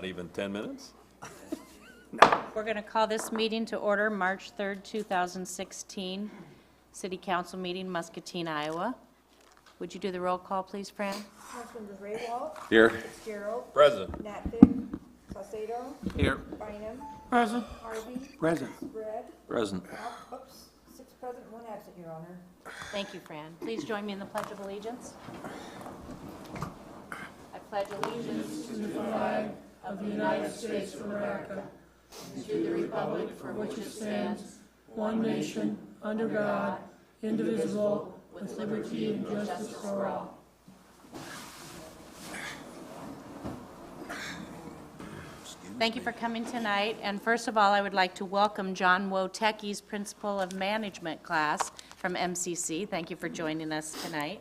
Not even 10 minutes? We're going to call this meeting to order, March 3rd, 2016, City Council meeting, Muscatine, Iowa. Would you do the roll call, please, Fran? Councilmembers Ray Walt. Here. Fitzgerald. Present. Notvig. Salcedo. Here. Bynum. Present. Harvey. Present. Red. Present. Oops, 6 present, 1 absent, Your Honor. Thank you, Fran. Please join me in the Pledge of Allegiance. I pledge allegiance to the flag of the United States of America and to the republic for which it stands, one nation, under God, indivisible, with liberty and justice for all. Thank you for coming tonight. And first of all, I would like to welcome John Wotecki's Principal of Management class from MCC. Thank you for joining us tonight.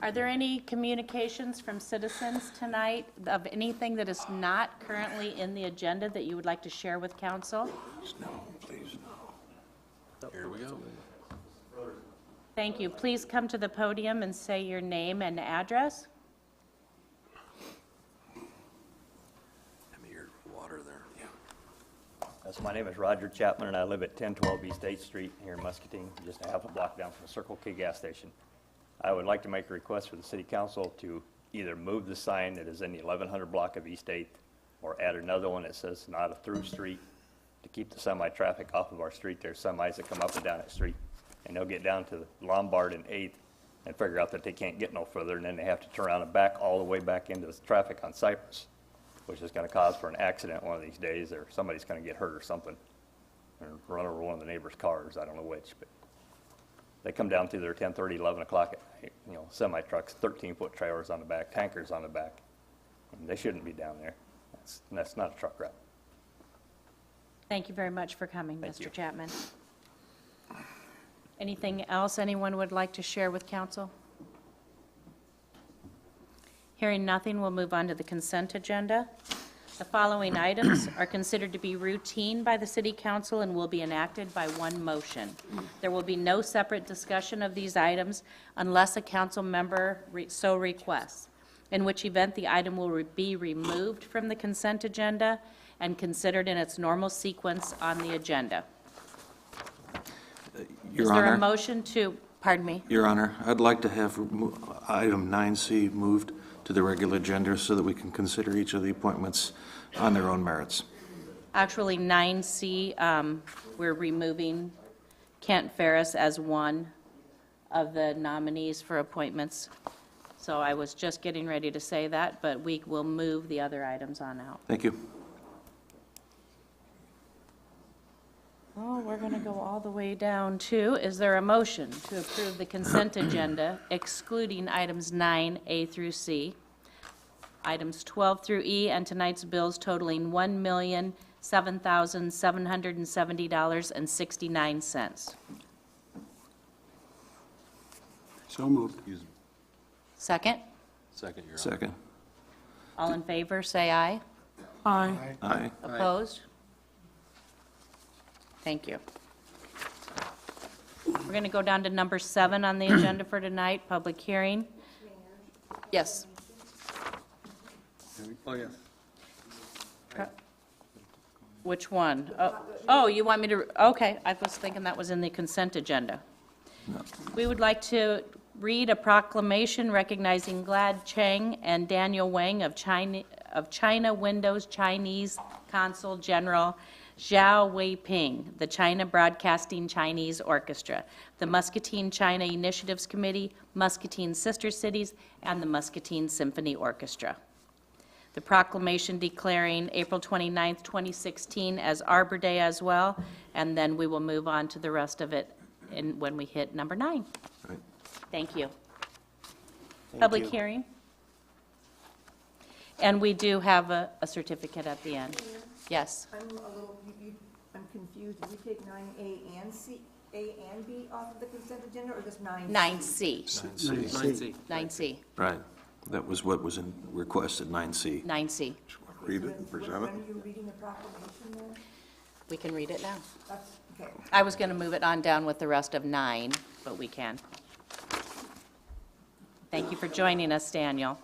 Are there any communications from citizens tonight of anything that is not currently in the agenda that you would like to share with council? No, please, no. Here we go. Thank you. Please come to the podium and say your name and address. Have your water there. Yeah. Yes, my name is Roger Chapman, and I live at 1012 East 8th Street here in Muscatine, just a half a block down from the Circle K gas station. I would like to make a request for the City Council to either move the sign that is in the 1100 block of East 8th or add another one that says not a through street to keep the semi-traffic off of our street. There's semis that come up and down that street, and they'll get down to Lombard and 8th and figure out that they can't get no further, and then they have to turn around and back all the way back into the traffic on Cypress, which is going to cause for an accident one of these days, or somebody's going to get hurt or something, or run over one of the neighbor's cars. I don't know which, but they come down through there 10:30, 11 o'clock at night, you know, semi-trucks, 13-foot trailers on the back, tankers on the back. And they shouldn't be down there. That's not a truck route. Thank you very much for coming, Thank Mr. you. Chapman. Anything else anyone would like to share with council? Hearing nothing, we'll move on to the consent agenda. The following items are considered to be routine by the City Council and will be enacted by one motion. There will be no separate discussion of these items unless a council member so requests, in which event the item will be removed from the consent agenda and considered in its normal sequence on the agenda. Your Is there a Honor, motion to, pardon me? Your Honor, I'd like to have item 9C moved to the regular agenda so that we can consider each of the appointments on their own merits. Actually, 9C, we're removing Kent Ferris as one of the nominees for appointments. So I was just getting ready to say that, but we will move the other items on out. Thank you. Oh, we're going to go all the way down to, is there a motion to approve the consent agenda excluding items 9A through C, items 12 through E, and tonight's bills totaling $1,007,770.69? So moved. Second? Second, Your Honor. Second. All in favor, say aye. Aye. Aye. Opposed? Thank you. We're going to go down to number 7 on the agenda for tonight, public hearing. Yes. Oh, yes. Which one? Oh, you want me to, okay, I was thinking that was in the consent agenda. We would like to read a proclamation recognizing Glad Cheng and Daniel Wang of China Windows Chinese Consul General Zhao Weiping, the China Broadcasting Chinese Orchestra, the Muscatine China Initiatives Committee, Muscatine Sister Cities, and the Muscatine Symphony Orchestra. The proclamation declaring April 29th, 2016 as Arbor Day as well, and then we will move on to the rest of it when we hit number 9. Right. Thank you. Thank Public you. hearing. And we do have a certificate at the end. Yes. I'm a little, I'm confused. Did we take 9A and C, A and B off of the consent agenda, or just 9C? 9C. 9C. 9C. Right. That was what was requested, 9C. 9C. Read it and present it. When are you reading the proclamation then? We can read it now. That's, okay. I was going to move it on down with the rest of 9, but we can. Thank you for joining us, Daniel.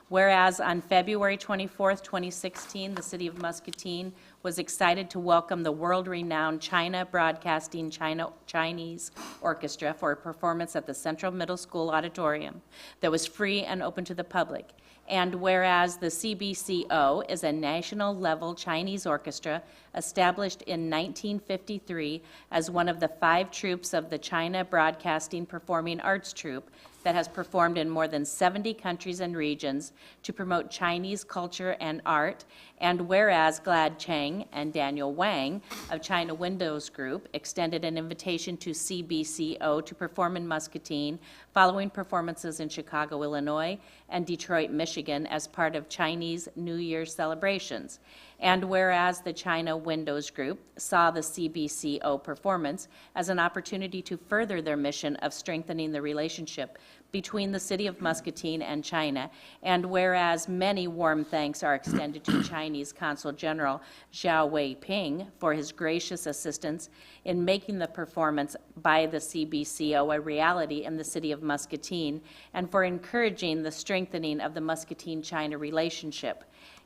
Whereas on February 24th, 2016, the City of Muscatine was excited to welcome the world-renowned China Broadcasting Chinese Orchestra for a performance at the Central Middle School Auditorium that was free and open to the public. And whereas the CBCO is a national-level Chinese orchestra established in 1953 as one of the 5 troupes of the China Broadcasting Performing Arts Troupe that has performed in more than 70 countries and regions to promote Chinese culture and art, and whereas Glad Cheng and Daniel Wang of China Windows Group extended an invitation to CBCO to perform in Muscatine following performances in Chicago, Illinois, and Detroit, Michigan as part of Chinese New Year celebrations. And whereas the China Windows Group saw the CBCO performance as an opportunity to further their mission of strengthening the relationship between the City of Muscatine and China, and whereas many warm thanks are extended to Chinese Consul General Zhao Weiping for his gracious assistance in making the performance by the CBCO a reality in the City of Muscatine, and for encouraging the strengthening of the Muscatine-China relationship.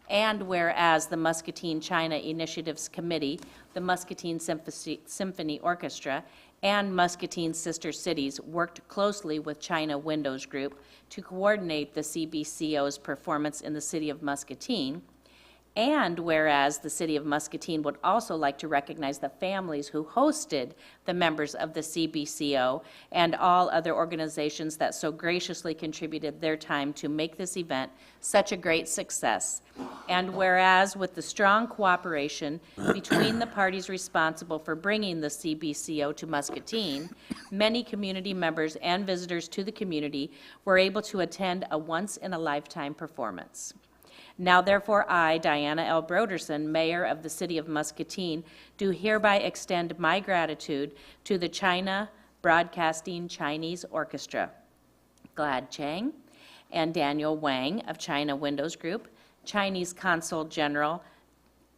And whereas the Muscatine-China Initiatives Committee, the Muscatine Symphony Orchestra, and Muscatine Sister Cities worked closely with China Windows Group to coordinate the CBCO's performance in the City of Muscatine. And whereas the City of Muscatine would also like to recognize the families who hosted the members of the CBCO and all other organizations that so graciously contributed their time to make this event such a great success. And whereas with the strong cooperation between the parties responsible for bringing the CBCO to Muscatine, many community members and visitors to the community were able to attend a once-in-a-lifetime performance. Now therefore I, Diana L. Broderson, Mayor of the City of Muscatine, do hereby extend my gratitude to the China Broadcasting Chinese Orchestra, Glad Cheng and Daniel Wang of China Windows Group, Chinese Consul General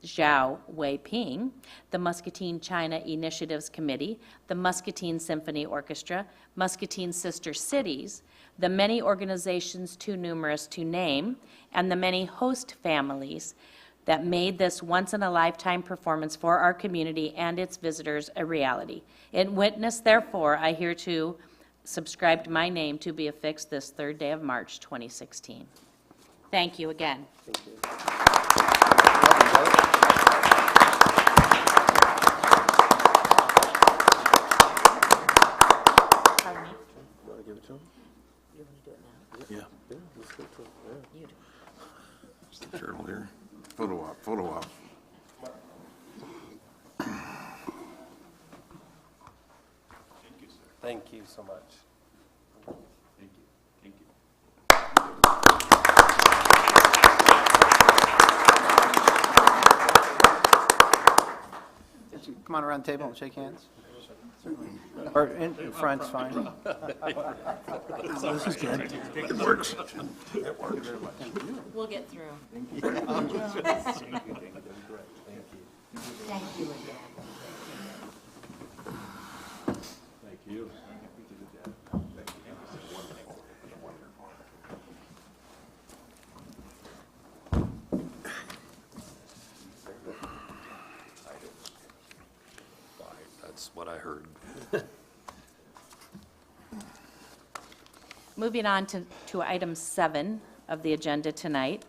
Zhao Weiping, the Muscatine China Initiatives Committee, the Muscatine Symphony Orchestra, Muscatine Sister Cities, the many organizations too numerous to name, and the many host families that made this once-in-a-lifetime performance for our community and its visitors a reality. In witness, therefore, I hereto subscribed my name to be affixed this 3rd day of March, 2016. Thank you again. Pardon me? You want to give it to him? You want to do it now? Yeah. Yeah, let's go to him. Yeah. You do. Gerald here. Photo op, photo op. Thank you so much. Thank you. Thank you. Come on around the table and shake hands. Or in front's fine. It works. It works. We'll get through. Thank you. Thank you again. Thank you. That's what I heard. Moving on to item 7 of the agenda tonight.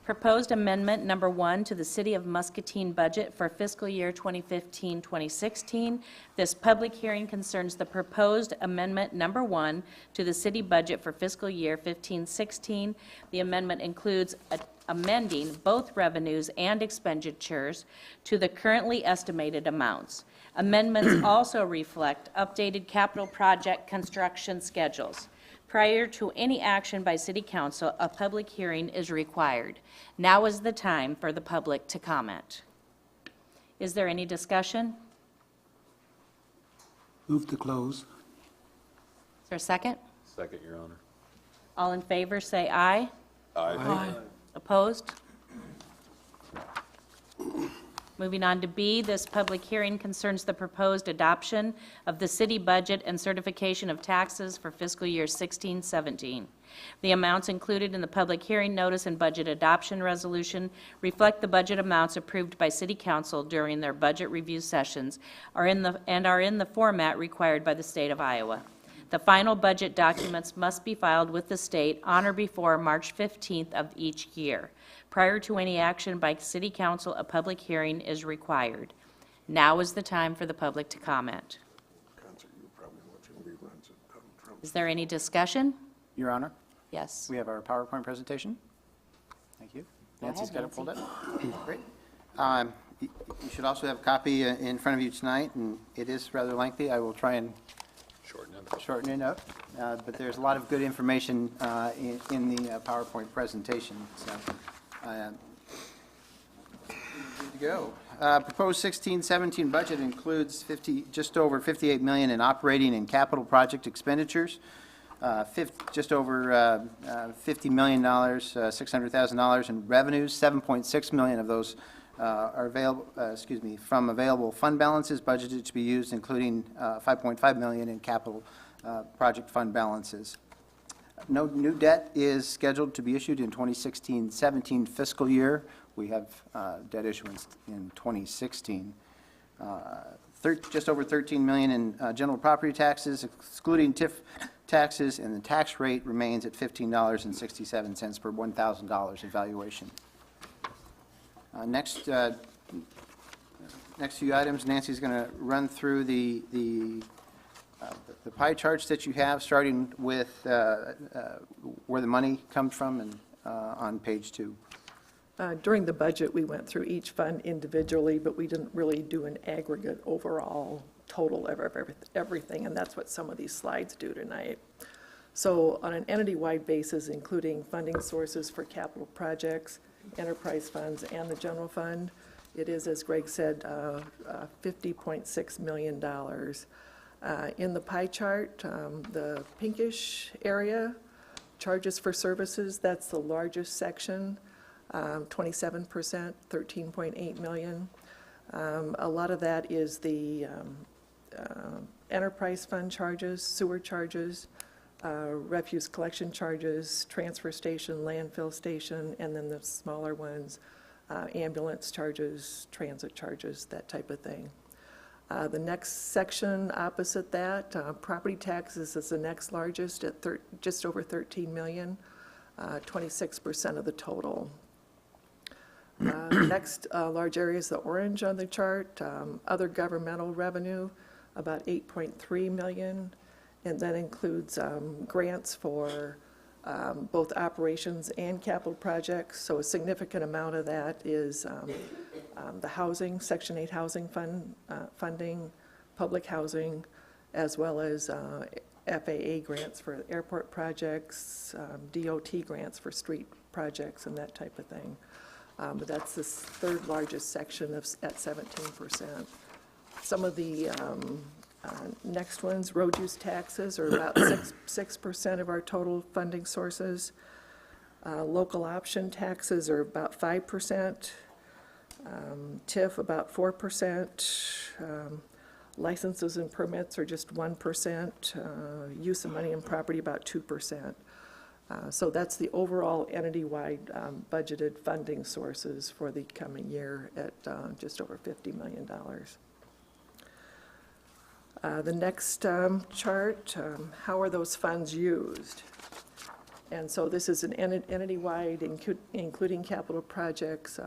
Proposed amendment number 1 to the City of Muscatine budget for fiscal year 2015-2016. This public hearing concerns the proposed amendment number 1 to the city budget for fiscal year 15-16. The amendment includes amending both revenues and expenditures to the currently estimated amounts. Amendments also reflect updated capital project construction schedules. Prior to any action by City Council, a public hearing is required. Now is the time for the public to comment. Is there any discussion? Move to close. Is there a second? Second, Your Honor. All in favor, say aye. Aye. Opposed? Moving on to B, this public hearing concerns the proposed adoption of the city budget and certification of taxes for fiscal year 16-17. The amounts included in the public hearing notice and budget adoption resolution reflect the budget amounts approved by City Council during their budget review sessions are in the format required by the state of Iowa. The final budget documents must be filed with the state on or before March 15th of each year. Prior to any action by City Council, a public hearing is required. Now is the time for the public to comment. Is there any discussion? Your Honor, Yes. we have our PowerPoint presentation. Thank you. Go Nancy's got ahead, it pulled up. Great. You should also have a copy in front of you tonight, and it is rather lengthy. I will try and shorten it up, but there's a lot of good information in the PowerPoint presentation, so good to go. Proposed 16-17 budget includes just over $58 million in operating and capital project expenditures, just over $50 million, $600,000 in revenues. $7.6 million of those are available, from available fund balances budgeted to be used, including $5.5 million in capital project fund balances. No new debt is scheduled to be issued in 2016-17 fiscal year. We have debt issuance in 2016. Just over $13 million in general property taxes, excluding TIF taxes, and the tax rate remains at $15.67 per $1,000 evaluation. Next few items, Nancy's going to run through the pie charts that you have, starting with where the money comes from, and on page 2. During the budget, we went through each fund individually, but we didn't really do an aggregate overall total of everything, and that's what some of these slides do tonight. So on an entity-wide basis, including funding sources for capital projects, enterprise funds, and the general fund, it is, as Greg said, $50.6 million. In the pie chart, the pinkish area, charges for services, that's the largest section, 27%, $13.8 million. A lot of that is the enterprise fund charges, sewer charges, refuse collection charges, transfer station, landfill station, and then the smaller ones, ambulance charges, transit charges, that type of thing. The next section opposite that, property taxes is the next largest at just over $13 million, 26% of the total. The next large area is the orange on the chart, other governmental revenue, about $8.3 million, and that includes grants for both operations and capital projects. So a significant amount of that is the housing, Section 8 housing funding, public housing, as well as FAA grants for airport projects, DOT grants for street projects, and that type of thing. But that's the third largest section at 17%. Some of the next ones, road use taxes, are about 6% of our total funding sources. Local option taxes are about 5%. TIF about 4%. Licenses and permits are just 1%. Use of money and property about 2%. So that's the overall entity-wide budgeted funding sources for the coming year at just over $50 million. The next chart, how are those funds used? And so this is an entity-wide, including capital projects,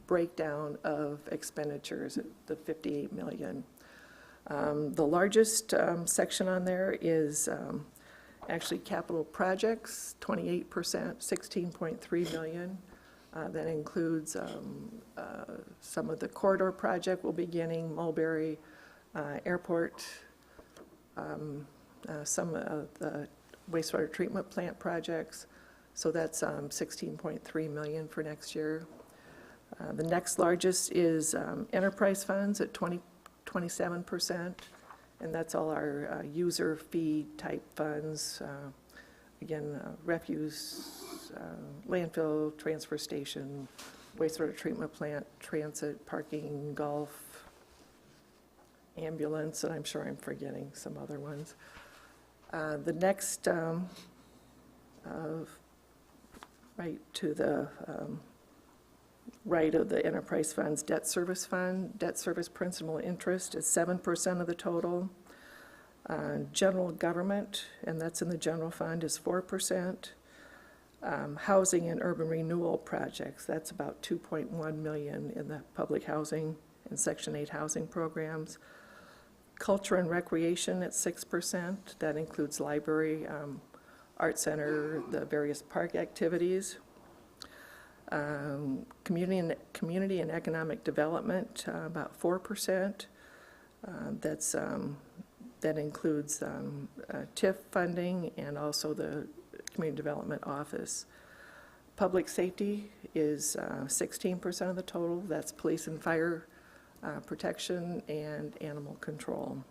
breakdown of expenditures at the $58 million. The largest section on there is actually capital projects, 28%, $16.3 million. That includes some of the corridor project we'll be beginning, Mulberry Airport, some of the wastewater treatment plant projects. So that's $16.3 million for next year. The next largest is enterprise funds at 27%, and that's all our user fee type funds. Again, refuse, landfill, transfer station, wastewater treatment plant, transit, parking, golf, ambulance, and I'm sure I'm forgetting some other ones. The next, right to the right of the enterprise fund's debt service fund, debt service principal interest is 7% of the total. General government, and that's in the general fund, is 4%. Housing and urban renewal projects, that's about 2.1 million in the public housing and Section 8 housing programs. Culture and recreation at 6%, that includes library, art center, the various park activities. Community and economic development, about 4%. That includes TIF funding and also the Community Development Office. Public safety is 16% of the total. That's police and fire protection and animal control.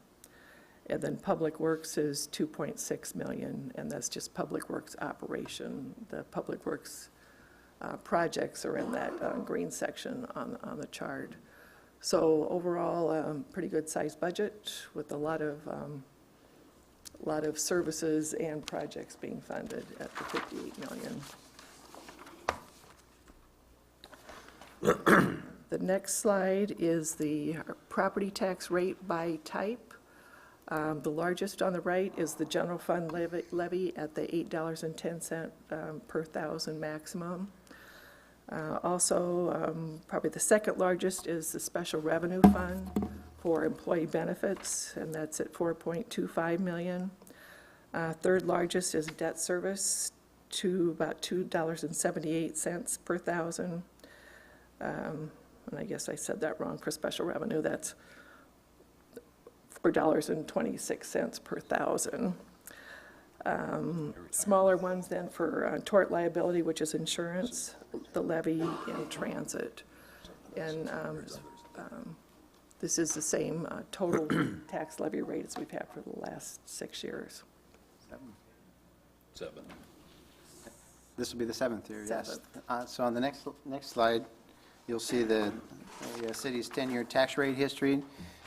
And then Public Works is 2.6 million, and that's just Public Works operation. The Public Works projects are in that green section on the chart. So overall, pretty good sized budget with a lot of services and projects being funded at the 58 million. The next slide is the property tax rate by type. The largest on the right is the general fund levy at the $8.10 per thousand maximum. Also, probably the second largest is the special revenue fund for employee benefits, and that's at 4.25 million. Third largest is debt service, to about $2.78 per thousand. And I guess I said that wrong for special revenue. That's $4.26 per thousand. Smaller ones then for tort liability, which is insurance, the levy, and transit. And this is the same total tax levy rate as we've had for the last 6 years. Seven. This will be the seventh year, yes. Seventh. So on the next slide, you'll see the city's 10-year tax rate history,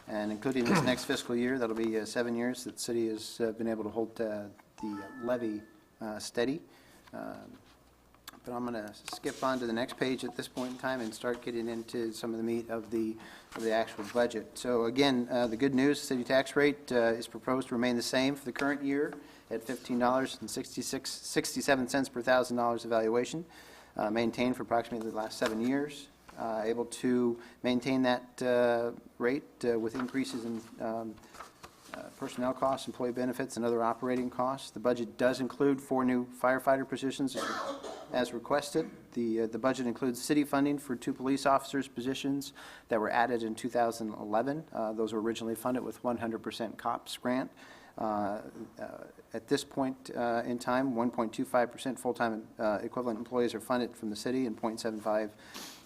and including this next fiscal year, that'll be 7 years that the city has been able to hold the levy steady. But I'm going to skip on to the next page at this point in time and start getting into some of the meat of the actual budget. So again, the good news, city tax rate is proposed to remain the same for the current year at $15.67 per $1,000 evaluation, maintained for approximately the last 7 years. Able to maintain that rate with increases in personnel costs, employee benefits, and other operating costs. The budget does include 4 new firefighter positions as requested. The budget includes city funding for 2 police officers' positions that were added in 2011. Those were originally funded with 100% COPS grant. At this point in time, 1.25% full-time equivalent employees are funded from the city, and 0.75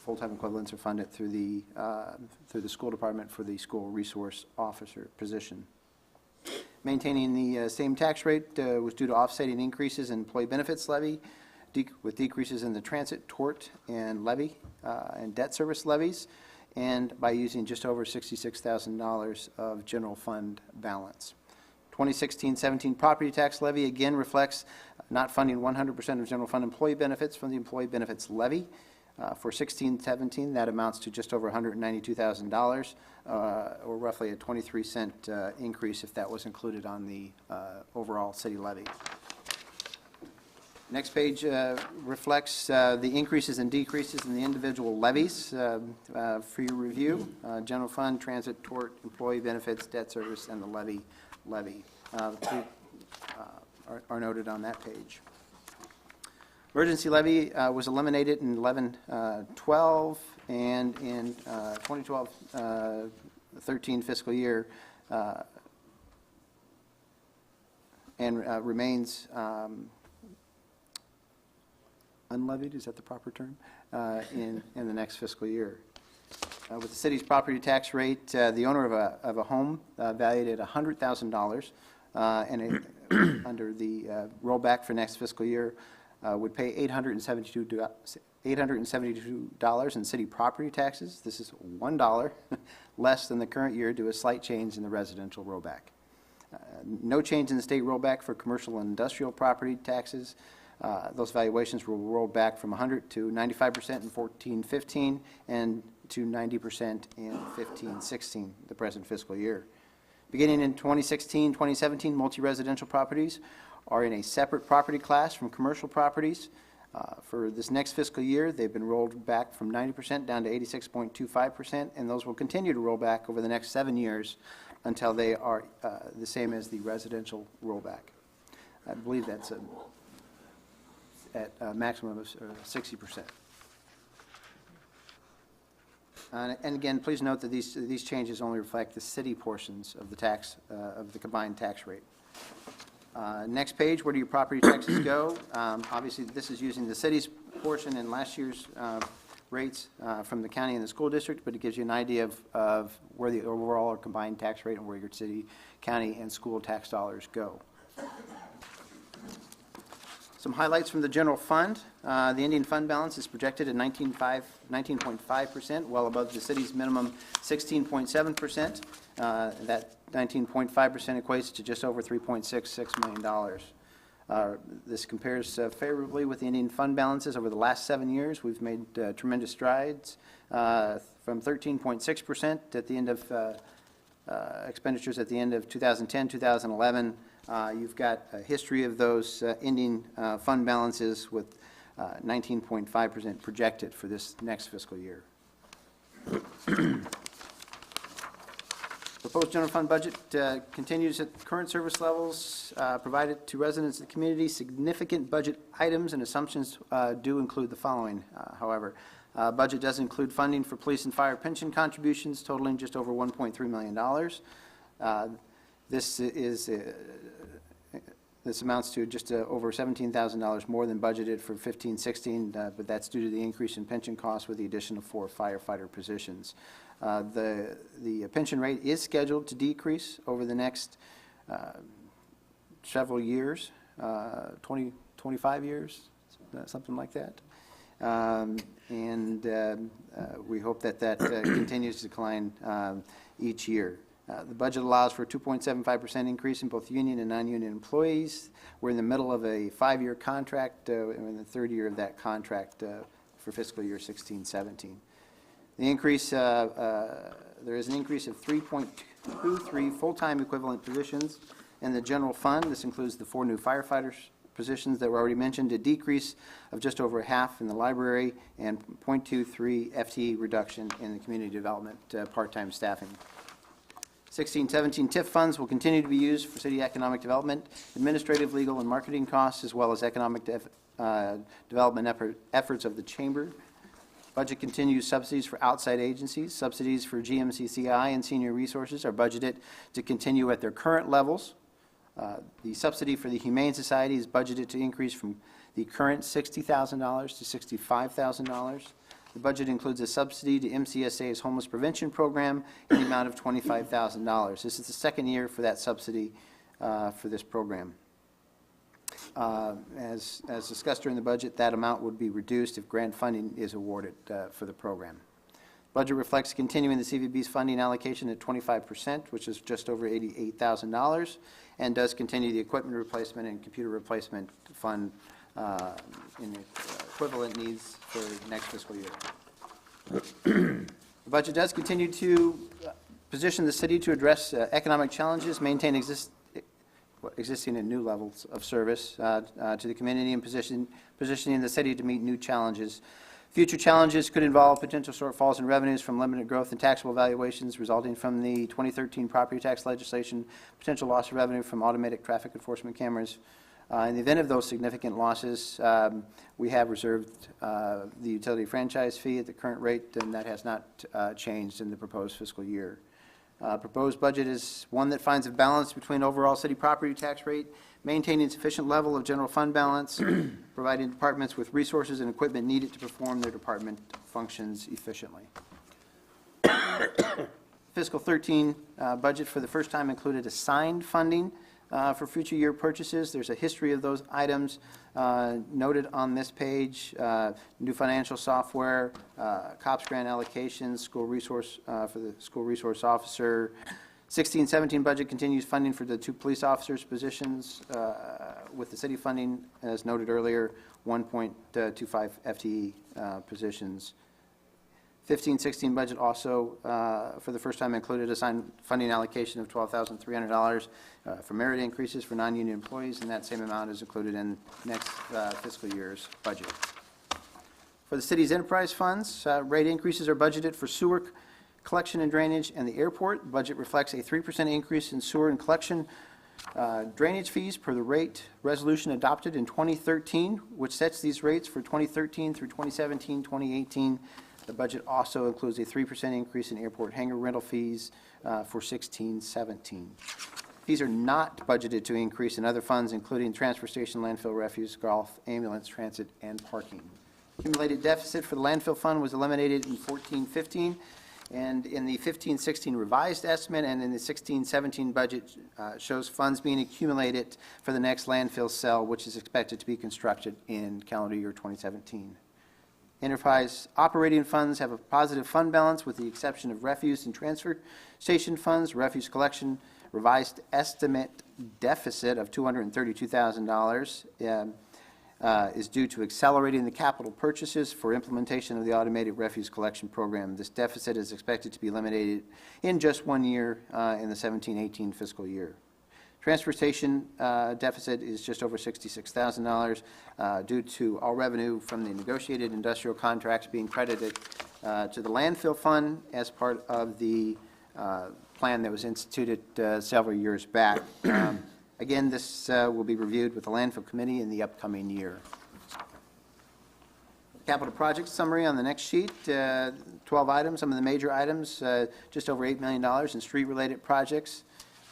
full-time equivalents are funded through the school department for the school resource officer position. Maintaining the same tax rate was due to offsetting increases in employee benefits levy, with decreases in the transit, tort, and levy, and debt service levies, and by using just over $66,000 of general fund balance. 2016-17 property tax levy again reflects not funding 100% of general fund employee benefits from the employee benefits levy. For 16-17, that amounts to just over $192,000, or roughly a 23-cent increase if that was included on the overall city levy. Next page reflects the increases and decreases in the individual levies for your review. General fund, transit, tort, employee benefits, debt service, and the levy are noted on that page. Emergency levy was eliminated in 11-12, and in 2012-13 fiscal year, and remains unlevied, is that the proper term, in the next fiscal year. With the city's property tax rate, the owner of a home valued at $100,000 and under the rollback for next fiscal year would pay $872 $872 in city property taxes. This is $1 less than the current year due to a slight change in the residential rollback. No change in the state rollback for commercial and industrial property taxes. Those valuations will roll back from 100 to 95% in 14-15 and to 90% in 15-16, the present fiscal year. Beginning in 2016-2017, multi-residential properties are in a separate property class from commercial properties. For this next fiscal year, they've been rolled back from 90% down to 86.25%, and those will continue to roll back over the next 7 years until they are the same as the residential rollback. I believe that's at a maximum of 60%. And again, please note that these changes only reflect the city portions of the tax, of the combined tax rate. Next page, where do your property taxes go? Obviously, this is using the city's portion and last year's rates from the county and the school district, but it gives you an idea of where the overall or combined tax rate and where your city, county, and school tax dollars go. Some highlights from the general fund. The ending fund balance is projected at 19.5%, well above the city's minimum 16.7%. That 19.5% equates to just over $3.66 million. This compares favorably with the ending fund balances over the last 7 years. We've made tremendous strides from 13.6% at the end of expenditures at the end of 2010, 2011. You've got a history of those ending fund balances with 19.5% projected for this next fiscal year. Proposed general fund budget continues at current service levels provided to residents of the community. Significant budget items and assumptions do include the following, however. Budget does include funding for police and fire pension contributions totaling just over $1.3 million. This amounts to just over $17,000 more than budgeted for 15-16, but that's due to the increase in pension costs with the addition of 4 firefighter positions. The pension rate is scheduled to decrease over the next several years, 25 years, something like that. We hope that continues to decline each year. The budget allows for a 2.75% increase in both union and non-union employees. We're in the middle of a 5-year contract. We're in the 3rd year of that contract for fiscal year 16-17. The increase, there is an increase of 3.23 full-time equivalent positions in the general fund. This includes the 4 new firefighters positions that were already mentioned, a decrease of just over half in the library, and 0.23 FTE reduction in the community development part-time staffing. 16-17 TIF funds will continue to be used for city economic development, administrative, legal, and marketing costs, as well as economic development efforts of the chamber. Budget continues subsidies for outside agencies. Subsidies for GMCCI and senior resources are budgeted to continue at their current levels. The subsidy for the Humane Society is budgeted to increase from the current $60,000 to $65,000. The budget includes a subsidy to MCSA's homeless prevention program in the amount of $25,000. This is the 2nd year for that subsidy for this program. As discussed during the budget, that amount would be reduced if grant funding is awarded for the program. Budget reflects continuing the CVB's funding allocation at 25%, which is just over $88,000, and does continue the equipment replacement and computer replacement fund in equivalent needs for next fiscal year. The budget does continue to position the city to address economic challenges, maintain existing and new levels of service to the community, and positioning the city to meet new challenges. Future challenges could involve potential shortfalls in revenues from limited growth in taxable valuations resulting from the 2013 property tax legislation, potential loss of revenue from automatic traffic enforcement cameras. In the event of those significant losses, we have reserved the utility franchise fee at the current rate, and that has not changed in the proposed fiscal year. Proposed budget is one that finds a balance between overall city property tax rate, maintaining sufficient level of general fund balance, providing departments with resources and equipment needed to perform their department functions efficiently. Fiscal 13 budget for the first time included assigned funding for future year purchases. There's a history of those items noted on this page. New financial software, COPS grant allocations, school resource, for the school resource officer. 16-17 budget continues funding for the 2 police officers' positions with the city funding, as noted earlier, 1.25 FTE positions. 15-16 budget also, for the first time, included assigned funding allocation of $12,300 for merit increases for non-union employees, and that same amount is included in next fiscal year's budget. For the city's enterprise funds, rate increases are budgeted for sewer collection and drainage and the airport. The budget reflects a 3% increase in sewer and collection drainage fees per the rate resolution adopted in 2013, which sets these rates for 2013 through 2017, 2018. The budget also includes a 3% increase in airport hangar rental fees for 16-17. Fees are not budgeted to increase in other funds, including transfer station, landfill, refuse, golf, ambulance, transit, and parking. Accumulated deficit for the landfill fund was eliminated in 14-15, and in the 15-16 revised estimate and in the 16-17 budget shows funds being accumulated for the next landfill cell, which is expected to be constructed in calendar year 2017. Enterprise operating funds have a positive fund balance with the exception of refuse and transfer station funds. Refuse collection revised estimate deficit of $232,000 is due to accelerating the capital purchases for implementation of the automated refuse collection program. This deficit is expected to be eliminated in just 1 year in the 17-18 fiscal year. Transfer station deficit is just over $66,000 due to all revenue from the negotiated industrial contracts being credited to the landfill fund as part of the plan that was instituted several years back. Again, this will be reviewed with the landfill committee in the upcoming year. Capital project summary on the next sheet, 12 items. Some of the major items, just over $8 million in street-related projects.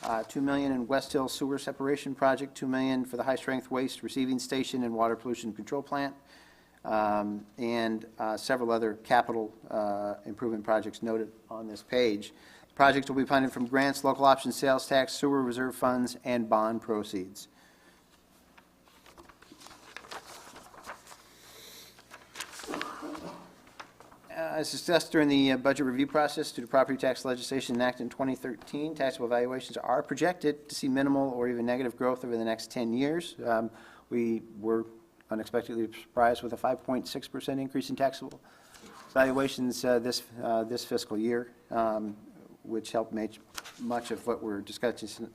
$2 million in West Hill Sewer Separation Project, $2 million for the high-strength waste receiving station and water pollution control plant, and several other capital improvement projects noted on this page. The projects will be funded from grants, local option sales tax, sewer reserve funds, and bond proceeds. As discussed during the budget review process due to property tax legislation enacted in 2013, taxable valuations are projected to see minimal or even negative growth over the next 10 years. We were unexpectedly surprised with a 5.6% increase in taxable valuations this fiscal year, which helped make much of what we're discussing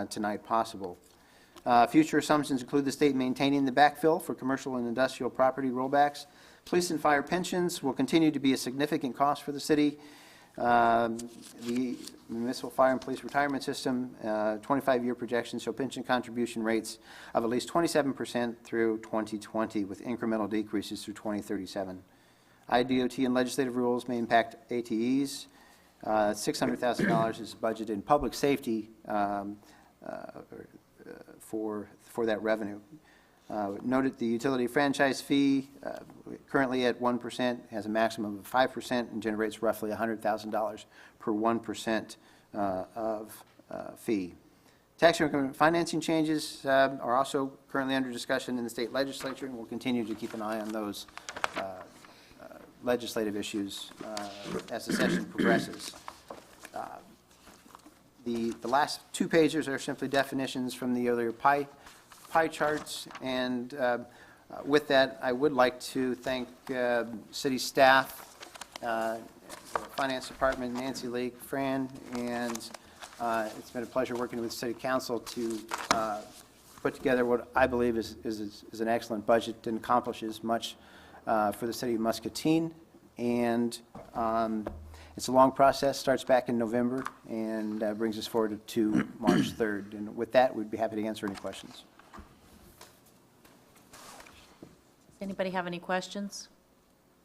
tonight possible. Future assumptions include the state maintaining the backfill for commercial and industrial property rollbacks. Police and fire pensions will continue to be a significant cost for the city. The municipal fire and police retirement system, 25-year projections show pension contribution rates of at least 27% through 2020, with incremental decreases through 2037. IDOT and legislative rules may impact ATEs. $600,000 is budgeted in public safety for that revenue. Noted the utility franchise fee, currently at 1%, has a maximum of 5% and generates roughly $100,000 per 1% of fee. Tax increment financing changes are also currently under discussion in the state legislature, and we'll continue to keep an eye on those legislative issues as the session progresses. The last 2 pages are simply definitions from the earlier pie charts, and with that, I would like to thank city staff, finance department, Nancy Leake, Fran, and it's been a pleasure working with city council to put together what I believe is an excellent budget and accomplishes much for the city of Muscatine. And it's a long process, starts back in November, and brings us forward to March 3rd. And with that, we'd be happy to answer any questions. Anybody have any questions?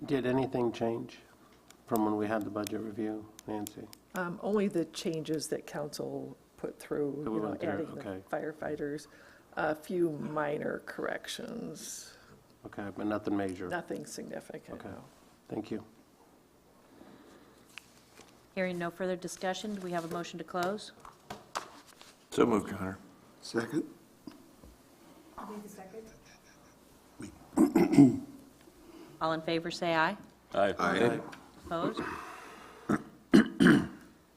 Did anything change from when we had the budget review, Nancy? Only the changes that council put through, That we went through, adding okay. the firefighters, a few minor corrections, Okay, but nothing major? nothing significant. Okay. no. Thank you. Hearing no further discussion, do we have a motion to close? So moved, Your Honor. Second? Who made the second? All in favor, say aye. Aye. Opposed?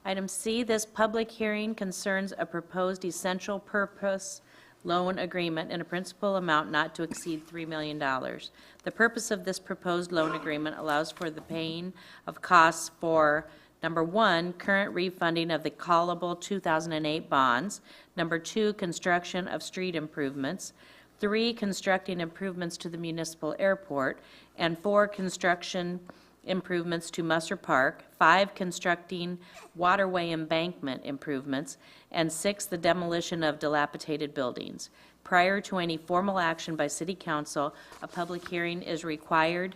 Item C, this public hearing concerns a proposed essential purpose loan agreement in a principal amount not to exceed $3 million. The purpose of this proposed loan agreement allows for the paying of costs for, number one, current refunding of the callable 2008 bonds, number two, construction of street improvements, three, constructing improvements to the municipal airport, and four, construction improvements to Musser Park, five, constructing waterway embankment improvements, and six, the demolition of dilapidated buildings. Prior to any formal action by City Council, a public hearing is required.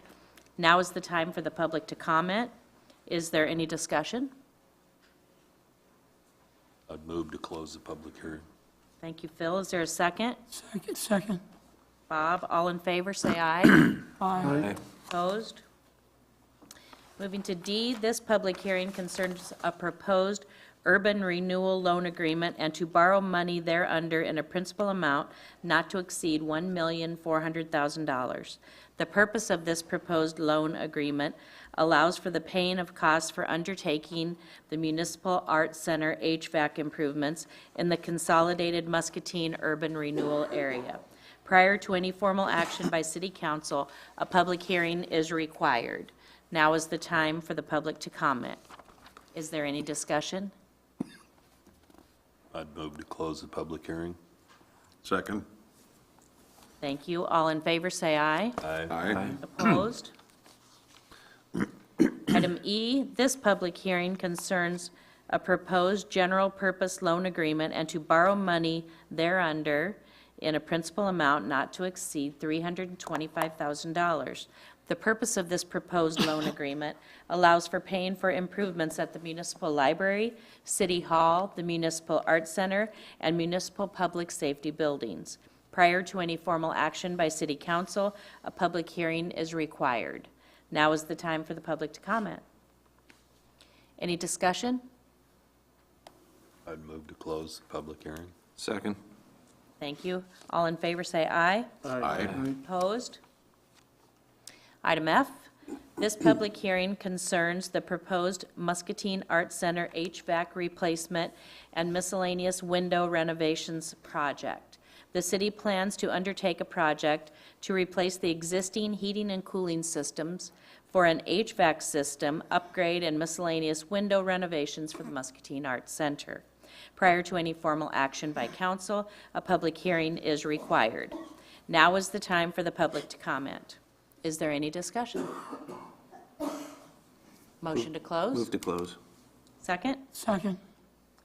Now is the time for the public to comment. Is there any discussion? I'd move to close the public hearing. Thank you, Phil. Is there a second? Second. Bob, all in favor, say aye. Aye. Opposed? Moving to D, this public hearing concerns a proposed urban renewal loan agreement and to borrow money thereunder in a principal amount not to exceed $1,400,000. The purpose of this proposed loan agreement allows for the paying of costs for undertaking the Municipal Arts Center HVAC improvements in the consolidated Muscatine urban renewal area. Prior to any formal action by City Council, a public hearing is required. Now is the time for the public to comment. Is there any discussion? I'd move to close the public hearing. Second? Thank you. All in favor, say aye. Aye. Opposed? Item E, this public hearing concerns a proposed general-purpose loan agreement and to borrow money thereunder in a principal amount not to exceed $325,000. The purpose of this proposed loan agreement allows for paying for improvements at the municipal library, City Hall, the Municipal Arts Center, and municipal public safety buildings. Prior to any formal action by City Council, a public hearing is required. Now is the time for the public to comment. Any discussion? I'd move to close the public hearing. Second? Thank you. All in favor, say aye. Aye. Opposed? Item F, this public hearing concerns the proposed Muscatine Arts Center HVAC replacement and miscellaneous window renovations project. The city plans to undertake a project to replace the existing heating and cooling systems for an HVAC system upgrade and miscellaneous window renovations for the Muscatine Arts Center. Prior to any formal action by council, a public hearing is required. Now is the time for the public to comment. Is there any discussion? Motion to close? Move to close. Second? Second.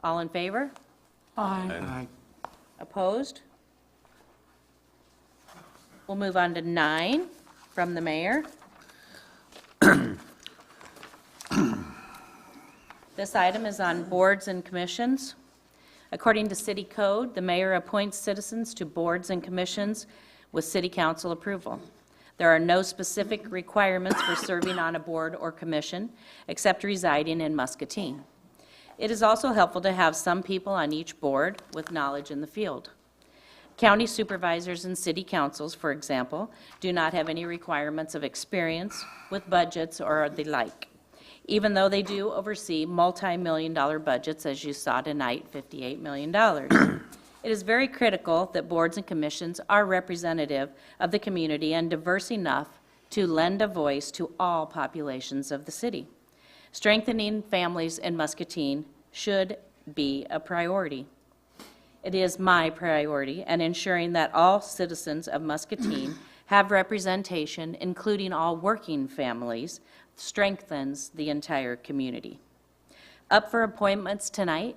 All in favor? Aye. Opposed? We'll move on to 9 from the mayor. This item is on boards and commissions. According to city code, the mayor appoints citizens to boards and commissions with city council approval. There are no specific requirements for serving on a board or commission, except residing in Muscatine. It is also helpful to have some people on each board with knowledge in the field. County supervisors and city councils, for example, do not have any requirements of experience with budgets or the like, even though they do oversee multi-million-dollar budgets, as you saw tonight, $58 million. It is very critical that boards and commissions are representative of the community and diverse enough to lend a voice to all populations of the city. Strengthening families in Muscatine should be a priority. It is my priority, and ensuring that all citizens of Muscatine have representation, including all working families, strengthens the entire community. Up for appointments tonight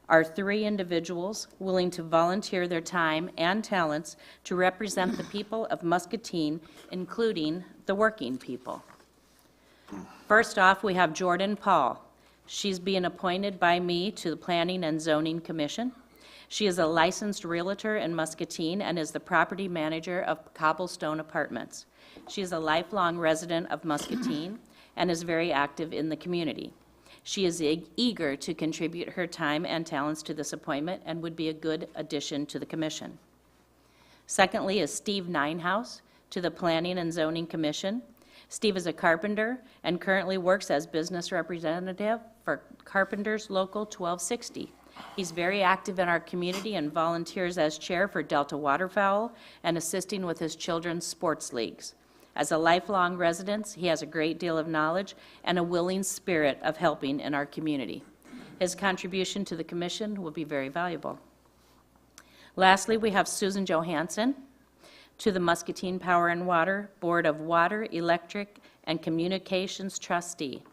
are 3 individuals willing to volunteer their time and talents to represent the people of Muscatine, including the working people. First off, we have Jordan Paul. She's being appointed by me to the Planning and Zoning Commission. She is a licensed realtor in Muscatine and is the property manager of Cobblestone Apartments. She is a lifelong resident of Muscatine and is very active in the community. She is eager to contribute her time and talents to this appointment and would be a good addition to the commission. Secondly is Steve Ninehouse to the Planning and Zoning Commission. Steve is a carpenter and currently works as business representative for Carpenters Local 1260. He's very active in our community and volunteers as chair for Delta Waterfowl and assisting with his children's sports leagues. As a lifelong resident, he has a great deal of knowledge and a willing spirit of helping in our community. His contribution to the commission will be very valuable. Lastly, we have Susan Johansson to the Muscatine Power and Water Board of Water, Electric, and Communications trustee.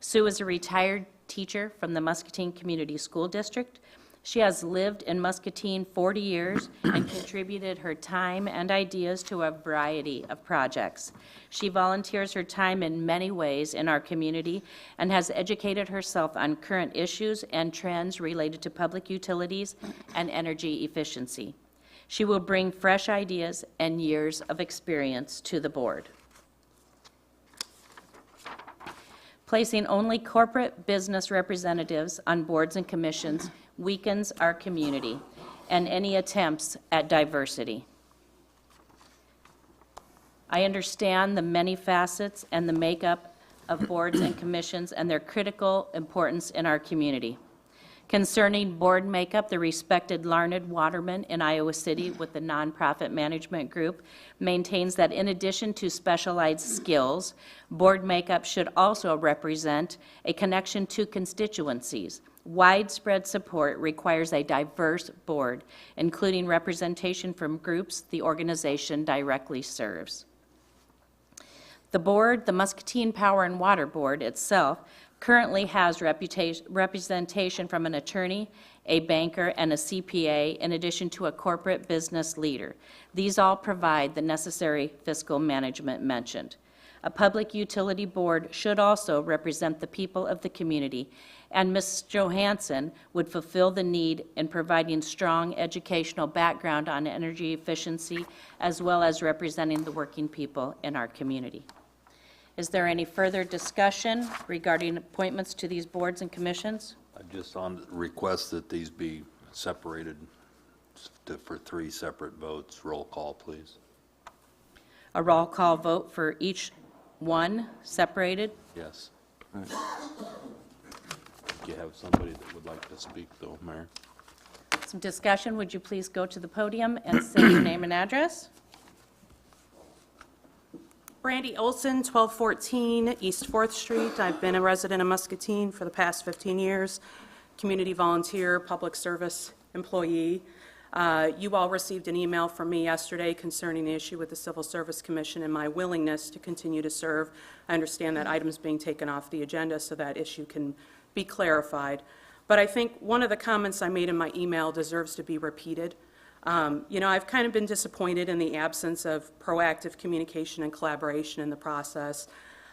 Sue is a retired teacher from the Muscatine Community School District. She has lived in Muscatine 40 years and contributed her time and ideas to a variety of projects. She volunteers her time in many ways in our community and has educated herself on current issues and trends related to public utilities and energy efficiency. She will bring fresh ideas and years of experience to the board. Placing only corporate business representatives on boards and commissions weakens our community and any attempts at diversity. I understand the many facets and the makeup of boards and commissions and their critical importance in our community. Concerning board makeup, the respected Larned Waterman in Iowa City with the Nonprofit Management Group maintains that in addition to specialized skills, board makeup should also represent a connection to constituencies. Widespread support requires a diverse board, including representation from groups the organization directly serves. The board, the Muscatine Power and Water Board itself, currently has representation from an attorney, a banker, and a CPA, in addition to a corporate business leader. These all provide the necessary fiscal management mentioned. A public utility board should also represent the people of the community, and Ms. Johansson would fulfill the need in providing strong educational background on energy efficiency, as well as representing the working people in our community. Is there any further discussion regarding appointments to these boards and commissions? I just on request that these be separated for 3 separate votes. Roll call, please. A roll call vote for each one separated? Yes. Do you have somebody that would like to speak, though, Mayor? Some discussion. Would you please go to the podium and say your name and address? Brandy Olson, 1214 East 4th Street. I've been a resident of Muscatine for the past 15 years, community volunteer, public service employee. You all received an email from me yesterday concerning the issue with the Civil Service Commission and my willingness to continue to serve. I understand that item's being taken off the agenda so that issue can be clarified. But I think one of the comments I made in my email deserves to be repeated. You know, I've kind of been disappointed in the absence of proactive communication and collaboration in the process.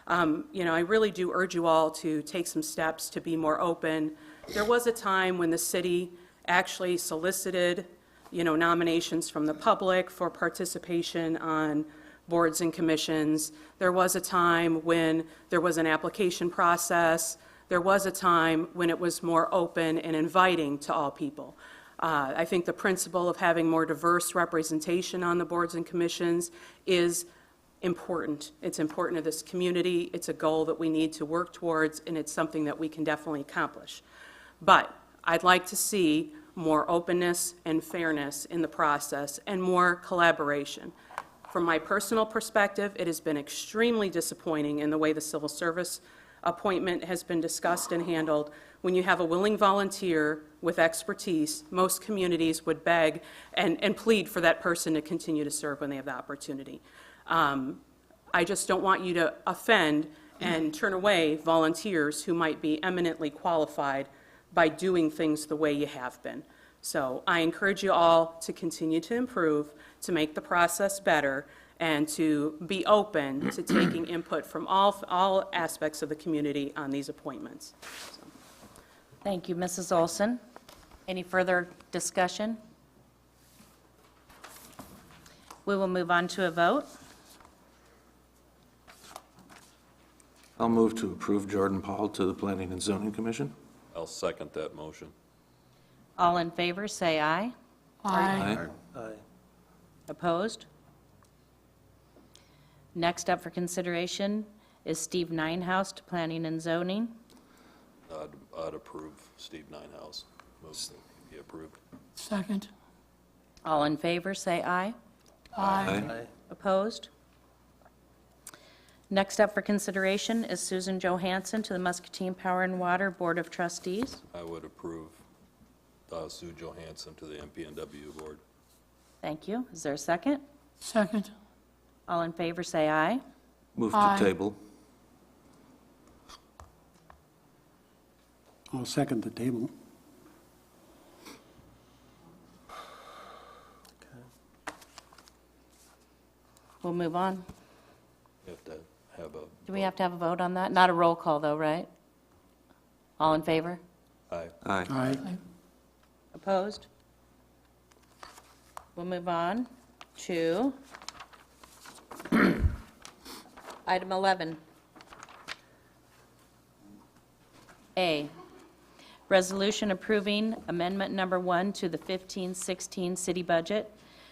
You know, I really do urge you all to take some steps to be more open. There was a time when the city actually solicited, you know, nominations from the public for participation on boards and commissions. There was a time when there was an application process. There was a time when it was more open and inviting to all people. I think the principle of having more diverse representation on the boards and commissions is important. It's important to this community. It's a goal that we need to work towards, and it's something that we can definitely accomplish. But I'd like to see more openness and fairness in the process and more collaboration. From my personal perspective, it has been extremely disappointing in the way the civil service appointment has been discussed and handled. When you have a willing volunteer with expertise, most communities would beg and plead for that person to continue to serve when they have the opportunity. I just don't want you to offend and turn away volunteers who might be eminently qualified by doing things the way you have been. So I encourage you all to continue to improve, to make the process better, and to be open to taking input from all aspects of the community on these appointments. So. Thank you, Mrs. Olson. Any further discussion? We will move on to a vote. I'll move to approve Jordan Paul to the Planning and Zoning Commission. I'll second that motion. All in favor, say aye. Aye. Aye. Opposed? Next up for consideration is Steve Ninehouse to Planning and Zoning. I'd approve Steve Ninehouse. Move that he be approved. Second. All in favor, say aye. Aye. Opposed? Next up for consideration is Susan Johansson to the Muscatine Power and Water Board of Trustees. I would approve Sue Johansson to the MPNW Board. Thank you. Is there a second? Second. All in favor, say aye. Move Aye. to table. I'll second the table. We'll move on. You have to have a. Do we have to have a vote on that? Not a roll call, though, right? All in favor? Aye. Aye. Aye. Opposed? We'll move on to item 11. A, resolution approving amendment number 1 to the 15-16 city budget.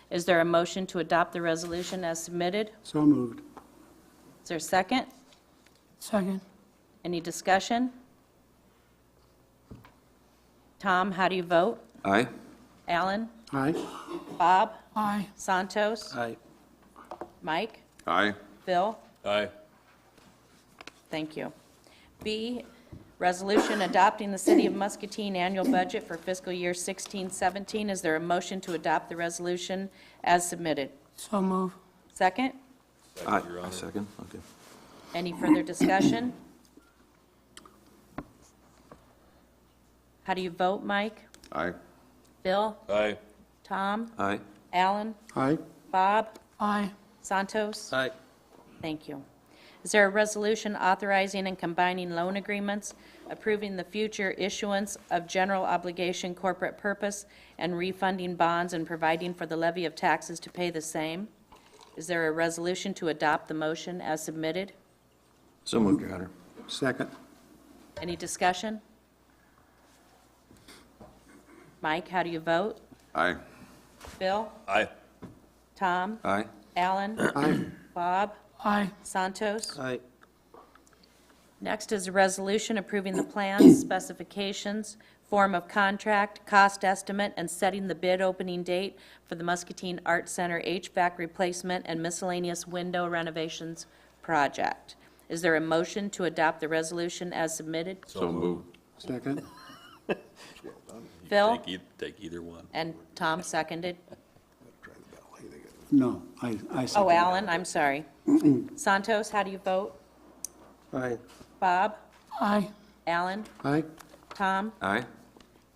Is there a motion to adopt the resolution as submitted? So moved. Is there a second? Second. Any discussion? Tom, how do you vote? Aye. Alan? Aye. Bob? Aye. Santos? Aye. Mike? Aye. Phil? Aye. Thank you. B, resolution adopting the City of Muscatine annual budget for fiscal year 16-17. Is there a motion to adopt the resolution as submitted? So move. Second? Aye. Your Honor. Second, okay. Any further discussion? How do you vote, Mike? Aye. Bill? Aye. Tom? Aye. Alan? Aye. Bob? Aye. Santos? Aye. Thank you. Is there a resolution authorizing and combining loan agreements, approving the future issuance of general obligation corporate purpose, and refunding bonds and providing for the levy of taxes to pay the same? Is there a resolution to adopt the motion as submitted? So moved, Your Honor. Second. Any discussion? Mike, how do you vote? Aye. Bill? Aye. Tom? Aye. Alan? Aye. Bob? Aye. Santos? Aye. Next is a resolution approving the plans, specifications, form of contract, cost estimate, and setting the bid opening date for the Muscatine Art Center HVAC replacement and miscellaneous window renovations project. Is there a motion to adopt the resolution as submitted? So moved. Second. Phil? Take either one. And Tom seconded. No, I second. Oh, Alan, I'm sorry. Santos, how do you vote? Aye. Bob? Aye. Alan? Aye. Tom? Aye.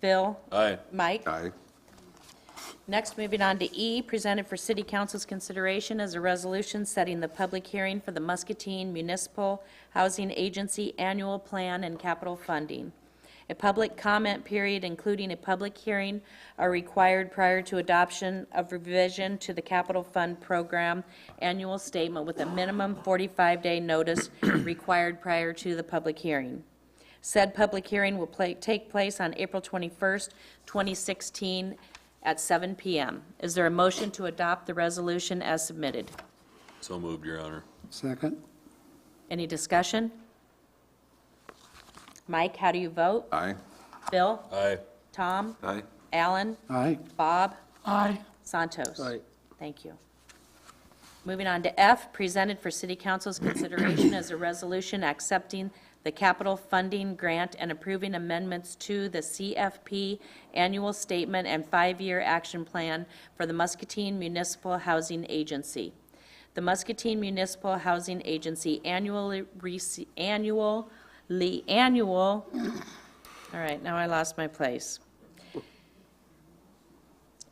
Phil? Aye. Mike? Aye. Next, moving on to E, presented for City Council's consideration as a resolution setting the public hearing for the Muscatine Municipal Housing Agency Annual Plan and Capital Funding. A public comment period, including a public hearing, are required prior to adoption of revision to the Capital Fund Program annual statement with a minimum 45-day notice required prior to the public hearing. Said public hearing will take place on April 21st, 2016 at 7 p.m. Is there a motion to adopt the resolution as submitted? So moved, Your Honor. Second. Any discussion? Mike, how do you vote? Aye. Bill? Aye. Tom? Aye. Alan? Aye. Bob? Aye. Santos? Aye. Thank you. Moving on to F, presented for City Council's consideration as a resolution accepting the capital funding grant and approving amendments to the CFP annual statement and 5-year action plan for the Muscatine Municipal Housing Agency. The Muscatine Municipal Housing Agency annual, all right, now I lost my place.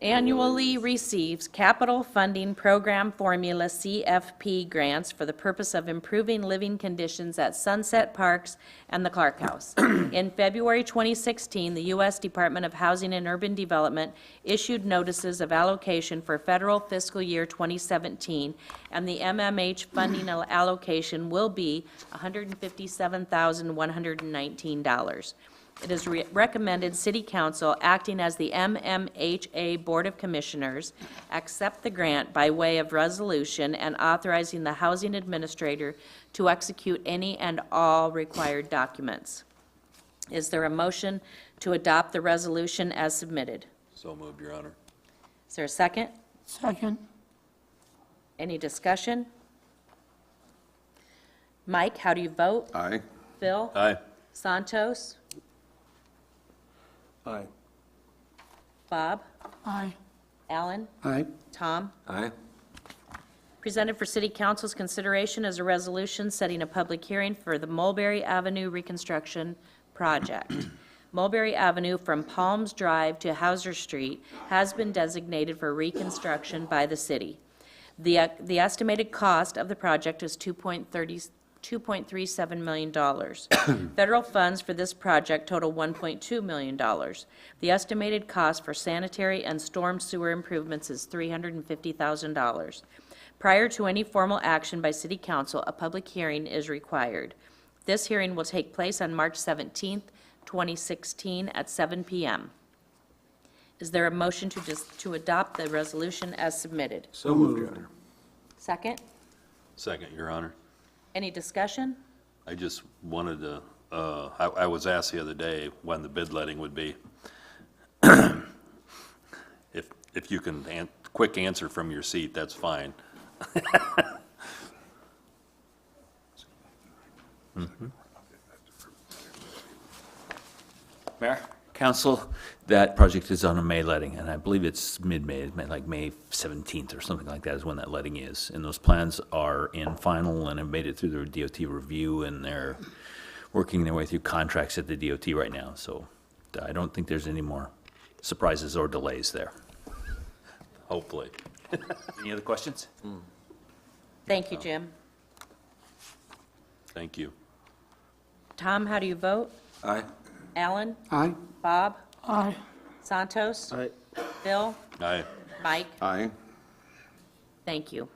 annually receives Capital Funding Program Formula CFP grants for the purpose of improving living conditions at Sunset Parks and the Clark House. In February 2016, the U.S. Department of Housing and Urban Development issued notices of allocation for federal fiscal year 2017, and the MMH funding allocation will be $157,119. It is recommended City Council, acting as the MMHA Board of Commissioners, accept the grant by way of resolution and authorizing the Housing Administrator to execute any and all required documents. Is there a motion to adopt the resolution as submitted? So moved, Your Honor. Is there a second? Second. Any discussion? Mike, how do you vote? Aye. Phil? Aye. Santos? Aye. Bob? Aye. Alan? Aye. Tom? Aye. Presented for City Council's consideration is a resolution setting a public hearing for the Mulberry Avenue Reconstruction Project. Mulberry Avenue from Palms Drive to Hauser Street has been designated for reconstruction by the city. The estimated cost of the project is $2.37 million. Federal funds for this project total $1.2 million. The estimated cost for sanitary and storm sewer improvements is $350,000. Prior to any formal action by City Council, a public hearing is required. This hearing will take place on March 17th, 2016 at 7 p.m. Is there a motion to adopt the resolution as submitted? So moved, Your Honor. Second? Second, Your Honor. Any discussion? I just wanted to, I was asked the other day when the bid letting would be. If you can, quick answer from your seat, that's fine. Mayor, council, that project is on a May letting, and I believe it's mid-May, like May 17th or something like that is when that letting is. And those plans are in final and have made it through their DOT review, and they're working their way through contracts at the DOT right now. So I don't think there's any more surprises or delays there. Hopefully. Any other questions? Thank you, Jim. Thank you. Tom, how do you vote? Aye. Alan? Aye. Bob? Aye. Santos? Aye. Bill? Aye. Mike? Aye. Thank you.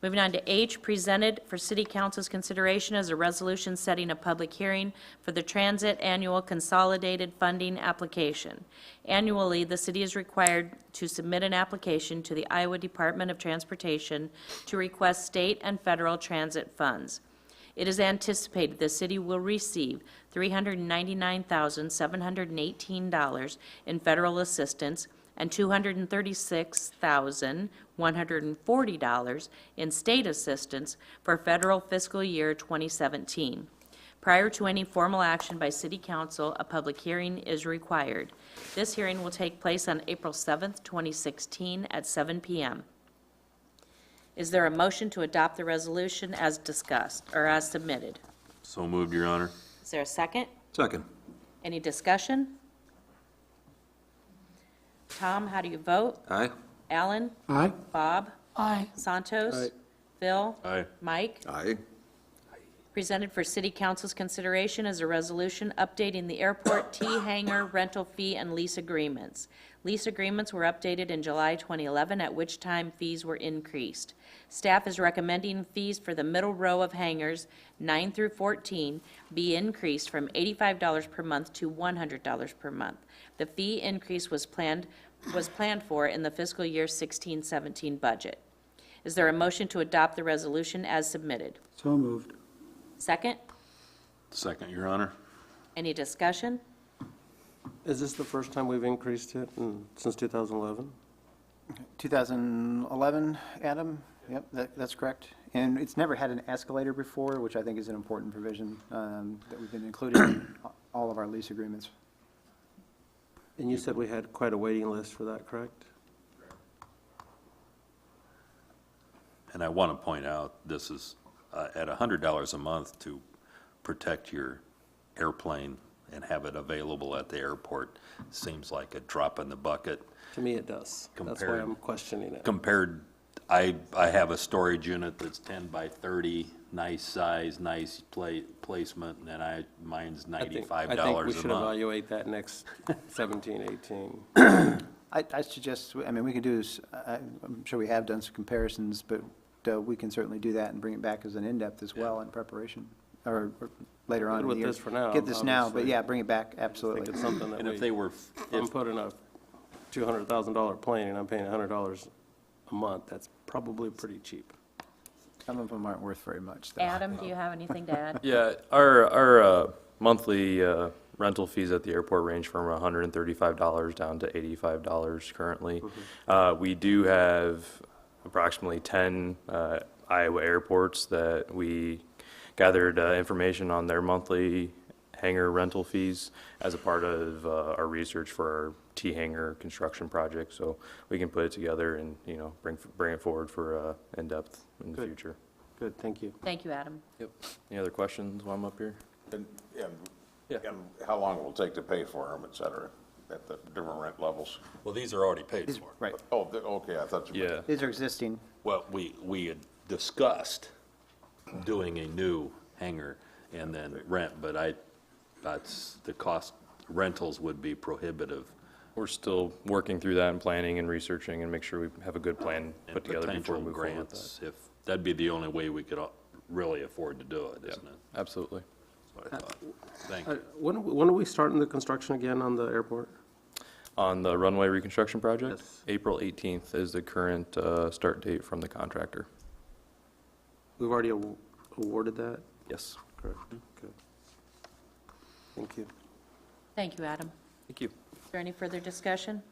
Moving on to H, presented for City Council's consideration as a resolution setting a public hearing for the Transit Annual Consolidated Funding Application. Annually, the city is required to submit an application to the Iowa Department of Transportation to request state and federal transit funds. It is anticipated the city will receive $399,718 in federal assistance and $236,140 in state assistance for federal fiscal year 2017. Prior to any formal action by City Council, a public hearing is required. This hearing will take place on April 7th, 2016 at 7 p.m. Is there a motion to adopt the resolution as discussed, or as submitted? So moved, Your Honor. Is there a second? Second. Any discussion? Tom, how do you vote? Aye. Alan? Aye. Bob? Aye. Santos? Aye. Phil? Aye. Mike? Aye. Presented for City Council's consideration as a resolution updating the airport T-hangar rental fee and lease agreements. Lease agreements were updated in July 2011, at which time fees were increased. Staff is recommending fees for the middle row of hangars, 9 through 14, be increased from $85 per month to $100 per month. The fee increase was planned for in the fiscal year 16-17 budget. Is there a motion to adopt the resolution as submitted? So moved. Second? Second, Your Honor. Any discussion? Is this the first time we've increased it since 2011? 2011, Adam? Yep, that's correct. And it's never had an escalator before, which I think is an important provision that we've been including in all of our lease agreements. And you said we had quite a waiting list for that, correct? And I want to point out, this is at $100 a month to protect your airplane and have it available at the airport seems like a drop in the bucket. To me, it does. That's why Compared- I'm questioning it. Compared, I have a storage unit that's 10 by 30, nice size, nice placement, and mine's I think $95 we a should month. evaluate that next 17, 18. I suggest, I mean, we can do this, I'm sure we have done some comparisons, but we can certainly do that and bring it back as an in-depth as well in preparation, or later on in the With year. this for now, Get this now, but obviously. yeah, bring it back, I think absolutely. it's something that And if we, they were, if I'm putting a $200,000 plane and I'm paying $100 a month, that's probably pretty cheap. Some of them aren't worth very much, though. Adam, do you have anything to add? Yeah, our monthly rental fees at the airport range from $135 down to $85 currently. We do have approximately 10 Iowa airports that we gathered information on their monthly hangar rental fees as a part of our research for our T-hangar construction project. So we can put it together and, bring it forward for in-depth in the Good. future. Good, thank you. Thank you, Adam. Yep. Any other questions while I'm up here? And Yeah. how long it will take to pay for them, et cetera, at the different rent levels? well, these are already paid for. Right, Oh, okay, I thought you meant. Yeah. these are existing. Well, we had discussed doing a new hangar and then rent, but that's, the cost, rentals would be prohibitive. We're still working through that and planning and researching and make sure we have a good plan And put together before we potential move forward with that. grants, if, that'd be the only way we could really afford to do it, isn't it? Absolutely. That's what I thought. Thank you. When are we starting the construction again on the airport? On the runway reconstruction project, Yes. April 18th is the current start date from the contractor. We've already awarded that? Yes. Correct. Good. Thank you. Thank you, Adam. Thank you. Is there any further discussion?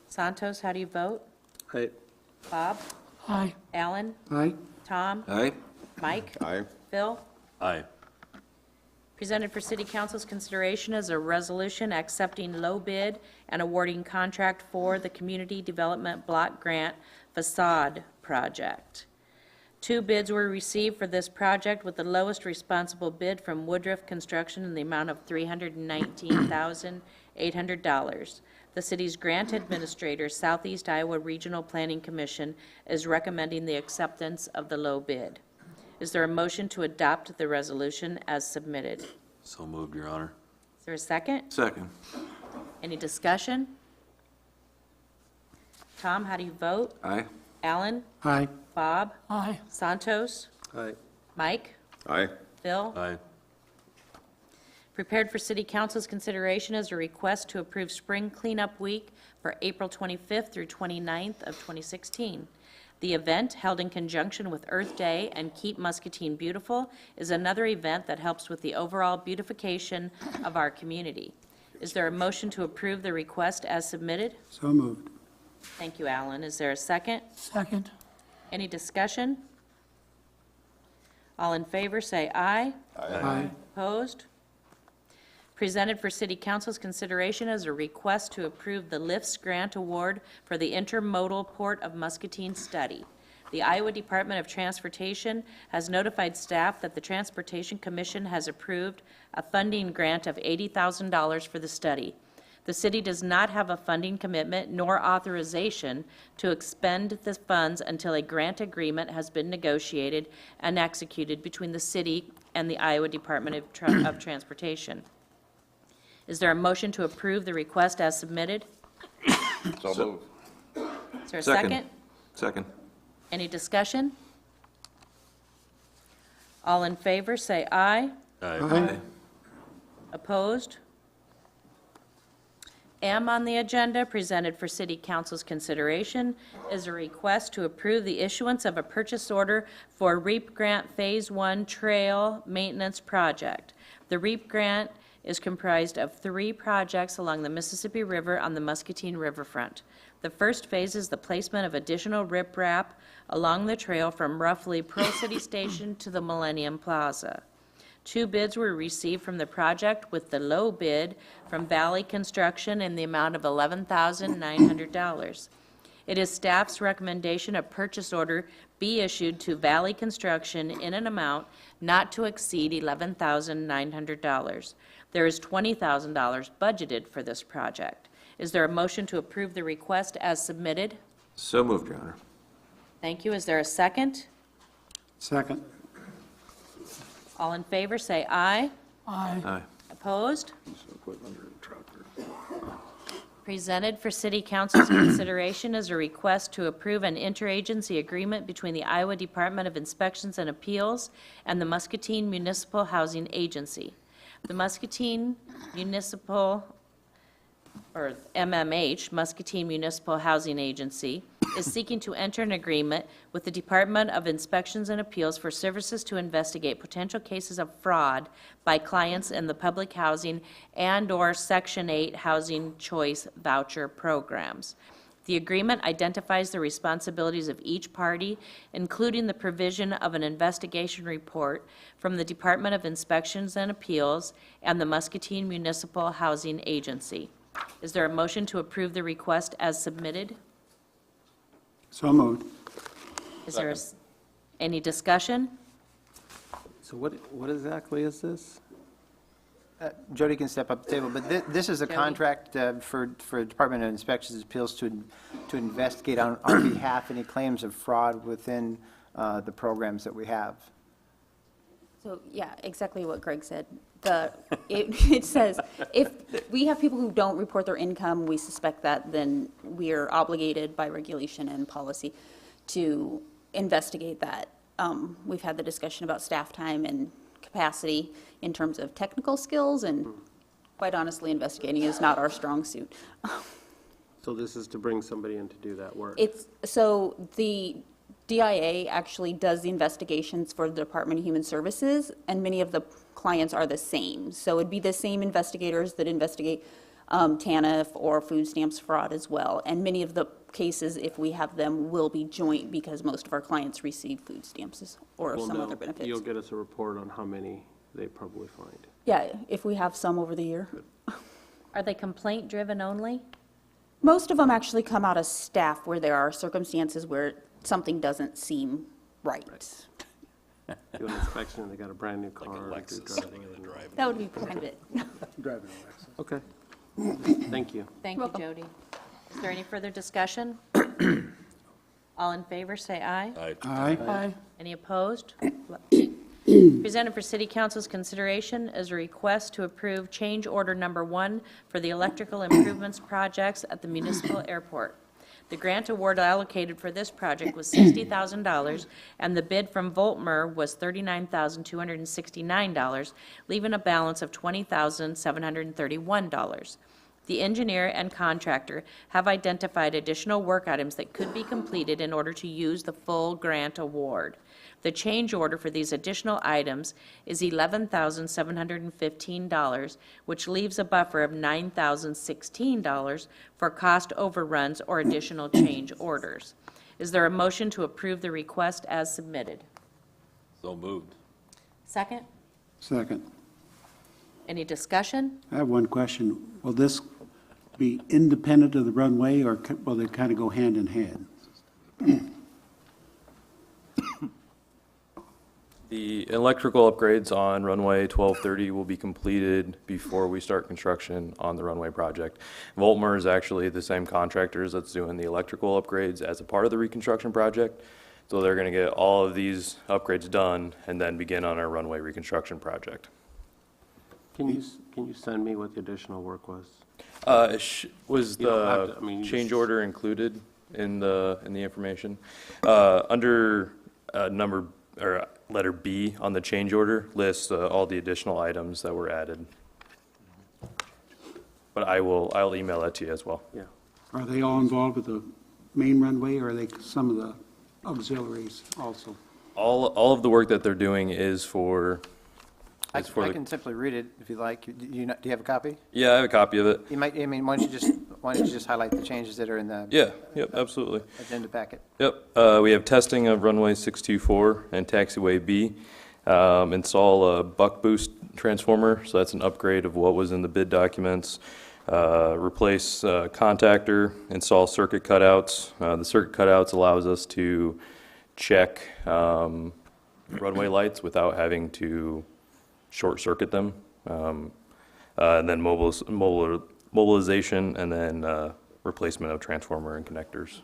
Santos, how do you vote? Aye. Bob? Aye. Alan? Aye. Tom? Aye? Mike? Aye. Phil? Aye. Presented for City Council's consideration is a resolution accepting low bid and awarding contract for the Community Development Block Grant Facade Project. 2 bids were received for this project, with the lowest responsible bid from Woodruff Construction in the amount of $319,800. The city's grant administrator, Southeast Iowa Regional Planning Commission, is recommending the acceptance of the low bid. Is there a motion to adopt the resolution as submitted? So moved, Your Honor. Is there a second? Second. Any discussion? Tom, how do you vote? Aye? Alan? Aye. Bob? Aye. Santos? Aye. Mike? Aye. Phil? Aye. Prepared for City Council's consideration is a request to approve Spring Cleanup Week for April 25th through 29th of 2016. The event, held in conjunction with Earth Day and Keep Muscatine Beautiful, is another event that helps with the overall beautification of our community. Is there a motion to approve the request as submitted? So moved. Thank you, Alan. Is there a second? Second. Any discussion? All in favor, say aye. Aye. Opposed? Presented for City Council's consideration is a request to approve the LIFTS Grant Award for the Intermodal Port of Muscatine study. The Iowa Department of Transportation has notified staff that the Transportation Commission has approved a funding grant of $80,000 for the study. The city does not have a funding commitment nor authorization to expend the funds until a grant agreement has been negotiated and executed between the city and the Iowa Department of Transportation. Is there a motion to approve the request as submitted? So moved. Is there a second? Second. Any discussion? All in favor, say aye. Aye. Opposed? M on the agenda, presented for City Council's consideration, is a request to approve the issuance of a purchase order for REAP Grant Phase 1 Trail Maintenance Project. The REAP grant is comprised of 3 projects along the Mississippi River on the Muscatine Riverfront. The first phase is the placement of additional riprap along the trail from roughly Pearl City Station to the Millennium Plaza. 2 bids were received from the project, with the low bid from Valley Construction in the amount of $11,900. It is staff's recommendation a purchase order be issued to Valley Construction in an amount not to exceed $11,900. There is $20,000 budgeted for this project. Is there a motion to approve the request as submitted? So moved, Your Honor. Thank you. Is there a second? Second. All in favor, say aye. Aye. Aye. Opposed? Presented for City Council's consideration is a request to approve an interagency agreement between the Iowa Department of Inspections and Appeals and the Muscatine Municipal Housing Agency. The Muscatine Municipal, or MMH, Muscatine Municipal Housing Agency, is seeking to enter an agreement with the Department of Inspections and Appeals for services to investigate potential cases of fraud by clients in the public housing and/or Section 8 Housing Choice Voucher programs. The agreement identifies the responsibilities of each party, including the provision of an investigation report from the Department of Inspections and Appeals and the Muscatine Municipal Housing Agency. Is there a motion to approve the request as submitted? So moved. Is there any discussion? So what exactly is this? Jody can step up the table, but this is a Jody? contract for Department of Inspections and Appeals to investigate on our behalf any claims of fraud within the programs that we have. So, yeah, exactly what Greg said. It says, if we have people who don't report their income, we suspect that, then we are obligated by regulation and policy to investigate that. We've had the discussion about staff time and capacity in terms of technical skills, and quite honestly, investigating is not our strong suit. So this is to bring somebody in to do that work? So the DIA actually does the investigations for the Department of Human Services, and many of the clients are the same. So it'd be the same investigators that investigate TANF or food stamps fraud as well. And many of the cases, if we have them, will be joint because most of our clients receive food stamps or Well, some no, other benefits. You'll get us a report on how many they probably find. Yeah, if we have some over the year. Are they complaint-driven only? Most of them actually come out of staff where there are circumstances where something doesn't seem right. Do an inspection, and they got a brand-new car. Like Lexus sitting in the driveway. That would be kind of it. Okay. Thank you. Thank you, Jody. Is there any further discussion? All in favor, say aye. Aye. Aye. Any opposed? Presented for City Council's consideration is a request to approve change order number 1 for the electrical improvements projects at the municipal airport. The grant award allocated for this project was $60,000, and the bid from Voltmer was $39,269, leaving a balance of $20,731. The engineer and contractor have identified additional work items that could be completed in order to use the full grant award. The change order for these additional items is $11,715, which leaves a buffer of $9,016 for cost overruns or additional change orders. Is there a motion to approve the request as submitted? So moved. Second? Second. Any discussion? I have one question. Will this be independent of the runway, or will they kind of go hand in hand? The electrical upgrades on runway 1230 will be completed before we start construction on the runway project. Voltmer is actually the same contractors that's doing the electrical upgrades as a part of the reconstruction project. So they're going to get all of these upgrades done and then begin on our runway reconstruction project. Can you send me what the additional work was? Was You don't have the to- I mean, you change just- order included in the information? Under number, or letter B on the change order lists all the additional items that were added. But I'll email that to you as well. Yeah. Are they all involved with the main runway, or are they some of the auxiliaries also? All of the work that they're doing is for, I can simply read it if you like. Do you have a copy? yeah, I have a copy of it. You might, I mean, why don't you just highlight the changes that are in the Yeah, yep, absolutely. agenda packet? Yep, we have testing of runway 624 and taxiway B. Install a buck boost transformer, so that's an upgrade of what was in the bid documents. Replace contactor, install circuit cutouts. The circuit cutouts allows us to check runway lights without having to short-circuit them. And then mobilization, and then replacement of transformer and connectors.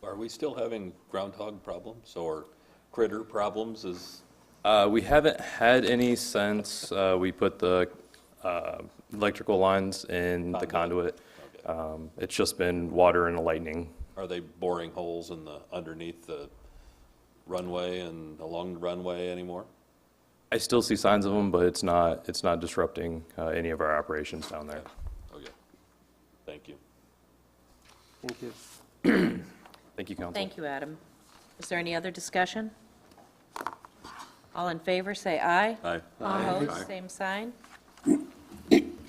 Are we still having groundhog problems or critter problems? We haven't had any since we put the electrical lines in the conduit. It's just been water and lightning. Are they boring holes in the, underneath the runway and along the runway anymore? I still see signs of them, but it's not disrupting any of our operations down there. Okay. Thank you. Thank you. Thank you, Council. Thank you, Adam. Is there any other discussion? All in favor, say aye. Aye. Opposed, same sign.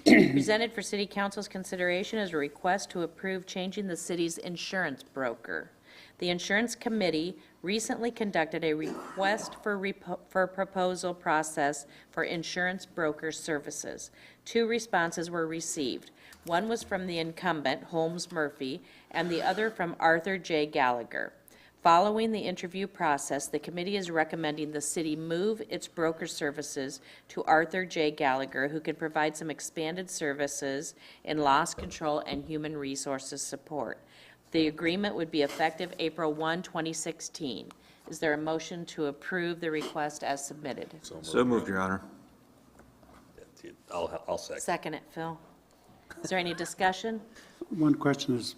Presented for City Council's consideration is a request to approve changing the city's insurance broker. The Insurance Committee recently conducted a request for proposal process for insurance broker services. 2 responses were received. One was from the incumbent, Holmes Murphy, and the other from Arthur J. Gallagher. Following the interview process, the committee is recommending the city move its broker services to Arthur J. Gallagher, who can provide some expanded services in loss control and human resources support. The agreement would be effective April 1, 2016. Is there a motion to approve the request as submitted? So moved, Your Honor. I'll second. Second it, Phil. Is there any discussion? One question is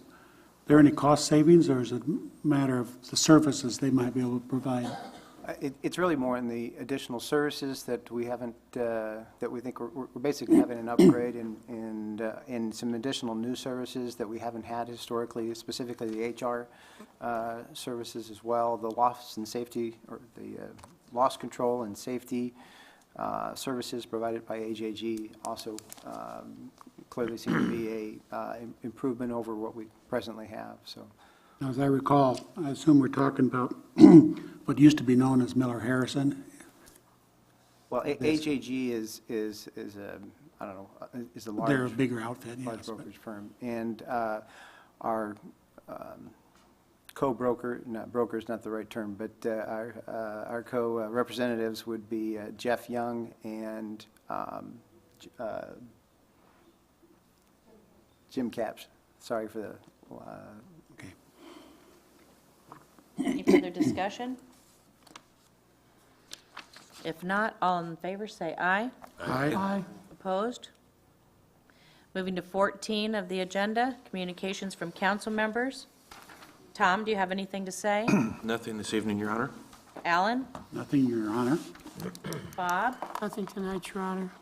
there any cost savings, or is it a matter of the services they might be able to provide? It's really more in the additional services that we haven't, that we think we're basically having an upgrade in some additional new services that we haven't had historically, specifically the HR services as well, the loss and safety, or the loss control and safety services provided by AJG also clearly seem to be a improvement over what we presently have, so. Now, as I recall, I assume we're talking about what used to be known as Miller Harrison. Well, AJG is a, I don't know, is a large. They're a bigger outfit, Large yes. brokerage firm. And our co-broker, not broker is not the right term, but our co-representatives would be Jeff Young and Jim Capps. Sorry for the. Any further discussion? If not, all in favor, say aye. Aye. Opposed? Moving to 14 of the agenda, communications from council members. Tom, do you have anything to say? Nothing this evening, Your Honor. Alan? Nothing, Your Honor. Bob? Nothing tonight, Your Honor.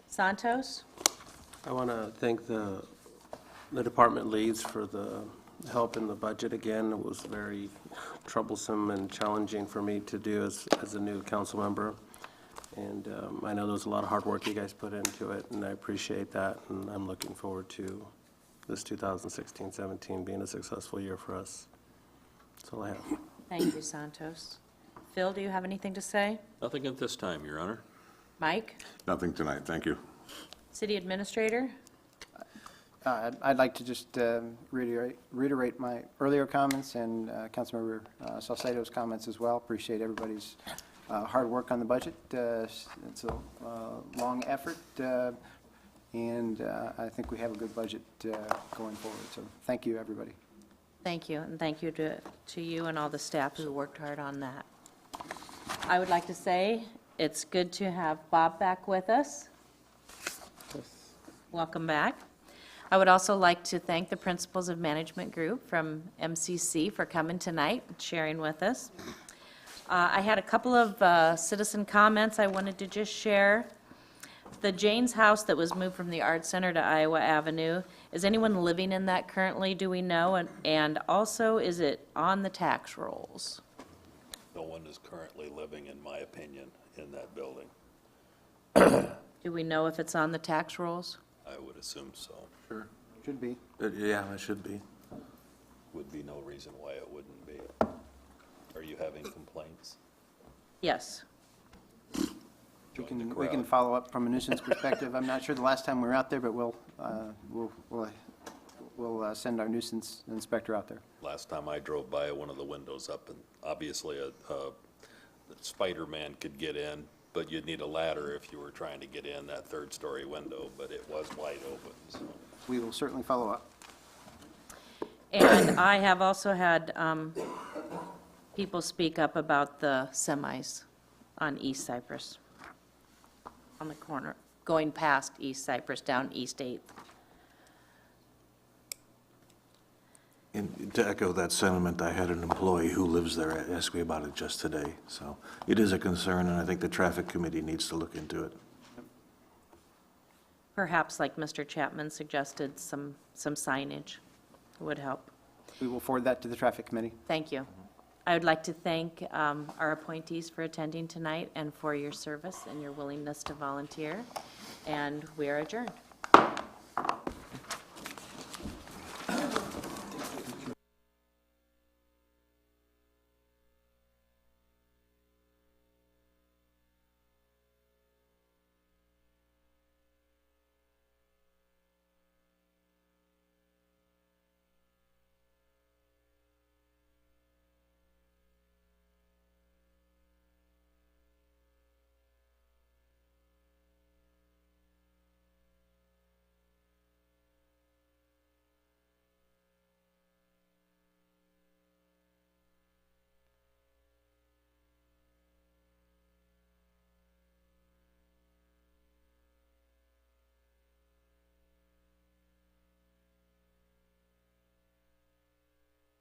Santos? I want to thank the department leads for the help in the budget again. It was very troublesome and challenging for me to do as a new council member. And I know there was a lot of hard work you guys put into it, and I appreciate that. And I'm looking forward to this 2016-17 being a successful year for us. That's all I have. Thank you, Santos. Phil, do you have anything to say? Nothing at this time, Your Honor. Mike? Nothing tonight, thank you. City Administrator? I'd like to just reiterate my earlier comments and Councilmember Salcedo's comments as well. Appreciate everybody's hard work on the budget. It's a long effort, and I think we have a good budget going forward. So thank you, everybody. Thank you, and thank you to you and all the staff who worked hard on that. I would like to say it's good to have Bob back with us. Welcome back. I would also like to thank the principals of management group from MCC for coming tonight and sharing with us. I had a couple of citizen comments I wanted to just share. The Jane's house that was moved from the Art Center to Iowa Avenue, is anyone living in that currently, do we know? And also, is it on the tax rolls? No one is currently living, in my opinion, in that building. Do we know if it's on the tax rolls? I would assume so. Sure. Should be. Yeah, it should be. Would be no reason why it wouldn't be. Are you having complaints? Yes. We can follow up from a nuisance perspective. I'm not sure the last time we were out there, but we'll we'll send our nuisance inspector out there. Last time I drove by, one of the windows up, and obviously a Spider-Man could get in, but you'd need a ladder if you were trying to get in that third-story window, but it was wide open, so. We will certainly follow up. And I have also had people speak up about the semis on East Cypress, on the corner, going past East Cypress down East 8th. And to echo that sentiment, I had an employee who lives there ask me about it just today. So it is a concern, and I think the traffic committee needs to look into it. Perhaps, like Mr. Chapman suggested, some signage would help. We will forward that to the traffic committee. Thank you. I would like to thank our appointees for attending tonight and for your service and your willingness to volunteer, and we are adjourned.